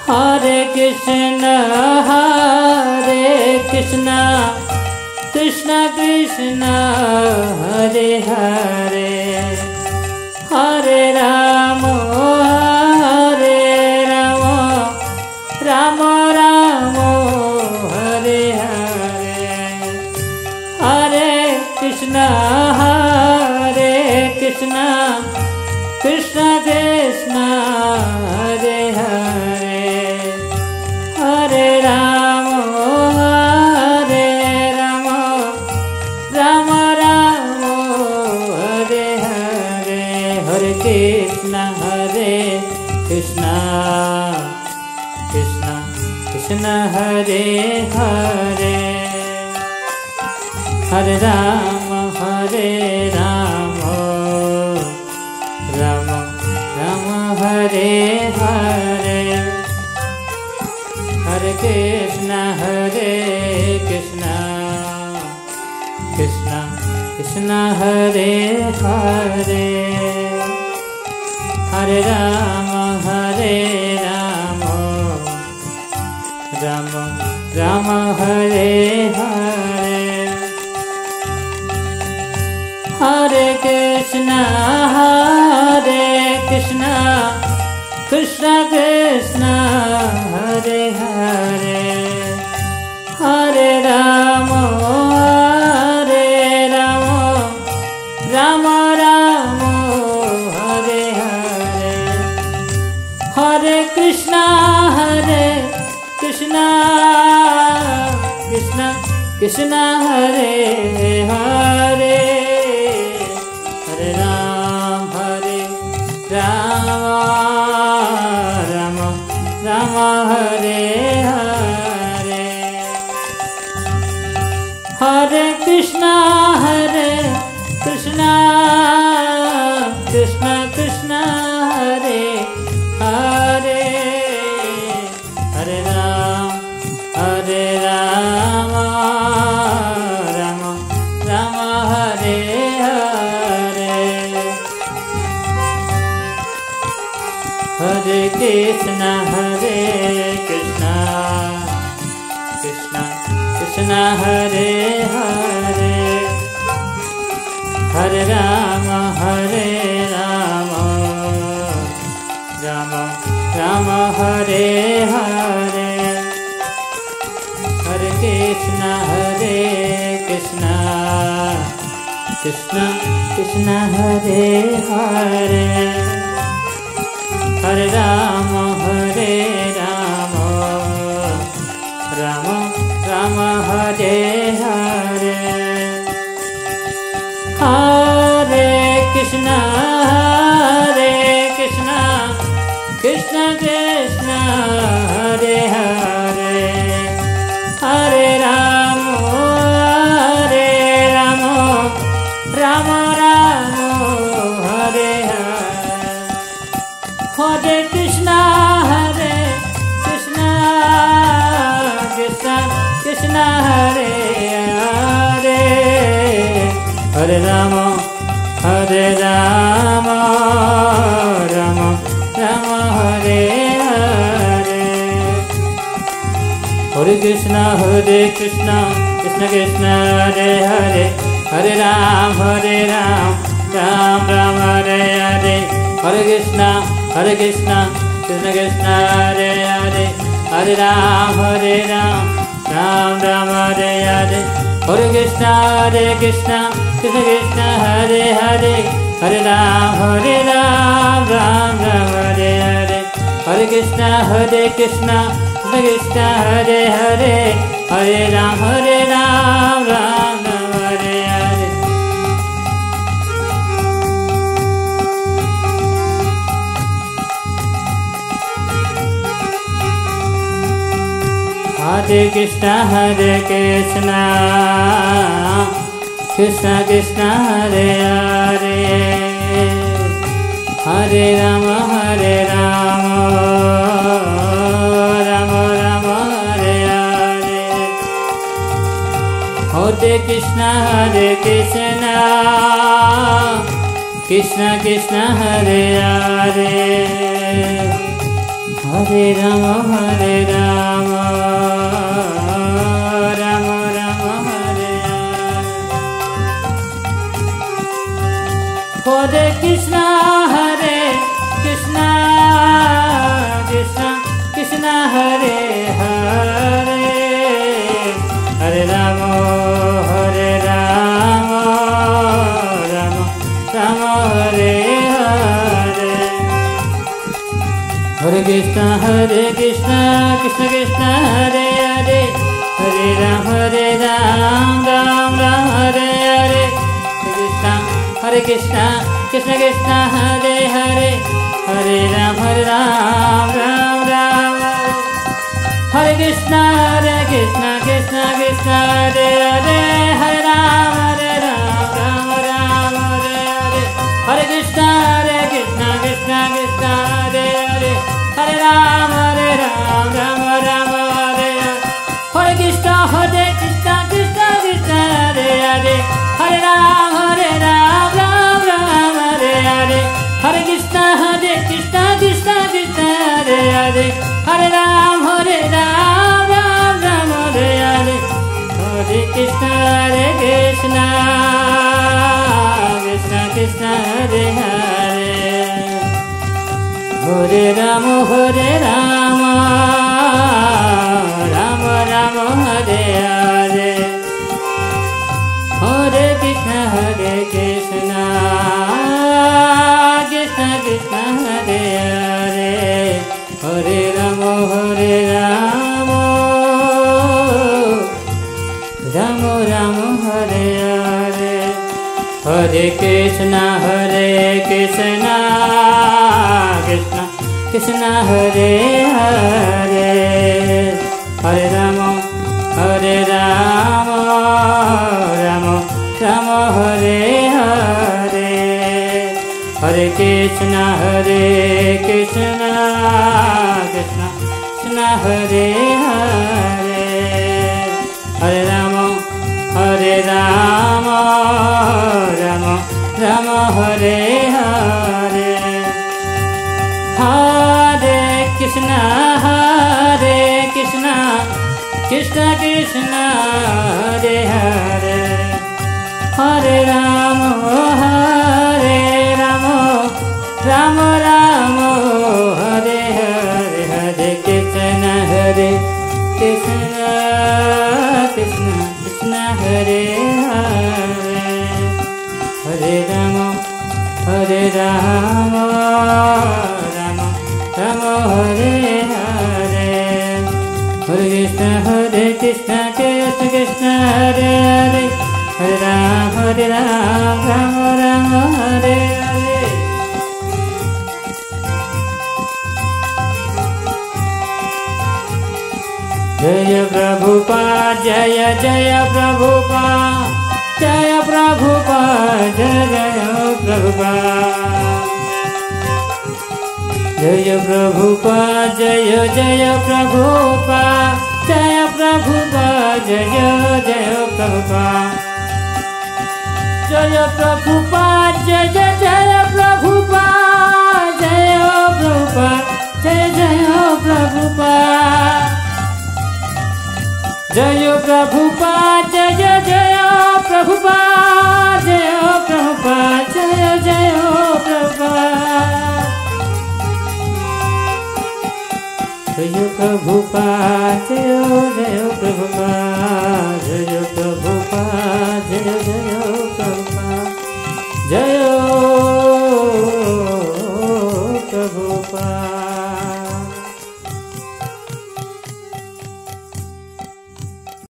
Hare Krishna, Krishna Krishna, Hare Hare, Hare Rama, Rama Rama, Hare Hare, Hare Krishna, Krishna Krishna, Hare Hare, Hare Rama, Rama Rama, Hare Hare, Hare Krishna, Krishna Krishna, Hare Hare, Hare Rama, Rama Rama, Hare Hare, Hare Krishna, Krishna Krishna, Hare Hare, Hare Rama, Rama Rama, Hare Hare, Hare Krishna, Krishna Krishna, Hare Hare, Hare Rama, Rama Rama, Hare Hare, Hare Krishna, Krishna Krishna, Hare Hare, Hare Rama, Rama Rama, Hare Hare, Hare Krishna, Krishna Krishna, Hare Hare, Hare Rama, Rama Rama, Hare Hare, Hare Krishna, Krishna Krishna, Hare Hare, Hare Rama, Rama Rama, Hare Hare, Hare Krishna, Krishna Hare Hare, Hare Rama, Rama Rama, Hare Hare, Hare Krishna, Krishna Krishna, Hare Hare, Hare Rama, Rama Rama, Hare Hare, Hare Krishna, Krishna Hare Hare, Hare Rama, Rama Rama, Hare Hare, Hare Krishna, Krishna Krishna, Hare Hare, Hare Rama, Ram Ram, Hare Hare, Hare Krishna, Krishna Krishna, Hare Hare, Hare Rama, Ram Ram, Hare Hare, Hare Krishna, Krishna Krishna, Hare Hare, Hare Rama, Ram Ram, Hare Hare, Hare Krishna, Krishna Krishna, Hare Hare, Hare Rama, Ram Ram, Hare Hare. Hare Krishna, Krishna Krishna, Hare Hare, Hare Rama, Rama Rama, Hare Hare, Hare Krishna, Krishna Krishna, Hare Hare, Hare Rama, Hare Rama, Rama Rama, Hare Hare. Hare Krishna, Hare Krishna, Krishna Krishna, Hare Hare, Hare Rama, Hare Rama, Rama Rama, Hare Hare. Hare Krishna, Krishna Krishna, Hare Hare, Hare Ram, Ram Ram, Hare Hare. Hare Krishna, Krishna Krishna, Hare Hare, Hare Ram, Ram Ram. Hare Krishna, Krishna Krishna, Hare Hare, Hare Ram, Ram Ram, Hare Hare. Hare Krishna, Krishna Krishna, Hare Hare, Hare Ram, Ram Ram, Hare Hare. Hare Krishna, Krishna Krishna, Hare Hare, Hare Ram, Ram Ram, Hare Hare. Hare Krishna, Krishna Krishna, Hare Hare, Hare Ram, Ram Ram, Hare Hare. Hare Krishna, Krishna Krishna Krishna, Hare Hare, Hare Rama, Rama Rama, Hare Hare. Hare Krishna, Krishna Krishna, Hare Hare, Hare Rama, Rama Rama, Hare Hare. Hare Krishna, Krishna Krishna Krishna, Hare Hare, Hare Rama, Rama Rama, Hare Hare. Hare Krishna, Krishna Krishna Krishna, Hare Hare, Hare Rama, Rama Rama, Hare Hare. Hare Krishna, Krishna Krishna, Hare Hare. Hare Rama, Rama Rama, Hare Hare. Hare Krishna, Krishna Krishna, Hare Hare. Hare Rama, Rama Rama, Hare Hare. Hare Krishna, Krishna Krishna, Hare Hare, Hare Ram, Rama Rama, Hare Hare. Jaya Prabhupada, Jaya Jaya Prabhupada, Jaya Prabhupada, Jaya Jaya Prabhupada. Jaya Prabhupada, Jaya Jaya Prabhupada, Jaya Prabhupada, Jaya Jaya Prabhupada. Jaya Prabhupada, Jaya Jaya Prabhupada, Jaya Prabhupada, Jaya Jaya Prabhupada. Jaya Prabhupada, Jaya Jaya Prabhupada, Jaya Prabhupada, Jaya Jaya Prabhupada. Jaya Prabhupada, Jaya Jaya Prabhupada, Jaya Prabhupada, Jaya Jaya Prabhupada, Jaya